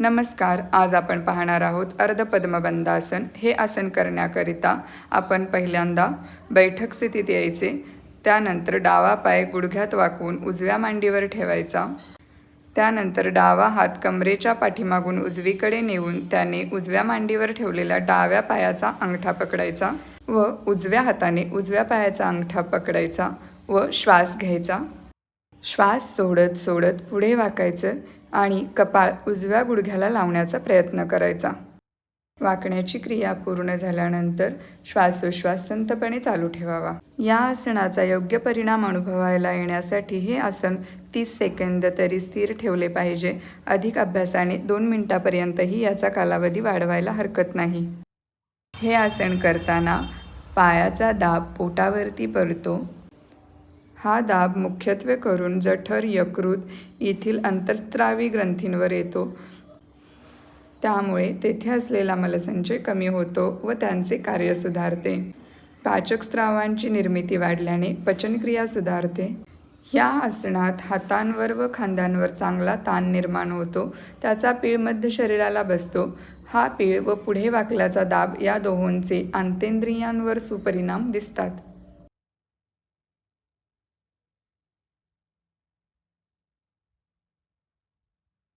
नमस्कार. आज आपण पाहणार आहोत अर्धपद्मबंधासन. हे आसन करण्याकरिता आपण पहिल्यांदा बैठक स्थितीत यायचे. त्यानंतर डावा पाय गुडघ्यात वाकवून उजव्या मांडीवर ठेवायचा. त्यानंतर डावा हात कमरेच्या पाठीमागून उजवीकडे नेऊन त्याने उजव्या मांडीवर ठेवलेल्या डाव्या पायाचा अंगठा पकडायचा व उजव्या हाताने उजव्या पायाचा अंगठा पकडायचा व श्वास घ्यायचा. श्वास सोडत सोडत पुढे वाकायचं आणि कपाळ उजव्या गुडघ्याला लावण्याचा प्रयत्न करायचा. वाकण्याची क्रिया पूर्ण झाल्यानंतर श्वासोश्वास संतपणे चालू ठेवावा. या आसनाचा योग्य परिणाम अनुभवायला येण्यासाठी हे आसन 30 सेकंद तरी स्थिर ठेवले पाहिजे. अधिक अभ्यासाने 2 मिनिटापर्यंतही याचा कालावधी वाढवायला हरकत नाही. हे आसन करताना पायाचा दाब पोटावरती पडतो. हा दाब मुख्यत्वे करून जठर, यकृत येथील अंतःस्रावी ग्रंथींवर येतो. त्यामुळे तेथे असलेला मलसंचय कमी होतो व त्यांचे कार्य सुधारते. पाचक स्रावांची निर्मिती वाढल्याने पचनक्रिया सुधारते. या आसनात हातांवर व खांद्यांवर चांगला ताण निर्माण होतो. त्याचा पीळ मध्य शरीराला बसतो. हा पीळ व पुढे वाकल्याचा दाब या दोहोंचे आंतेंद्रियांवर सुपरिणाम दिसतात.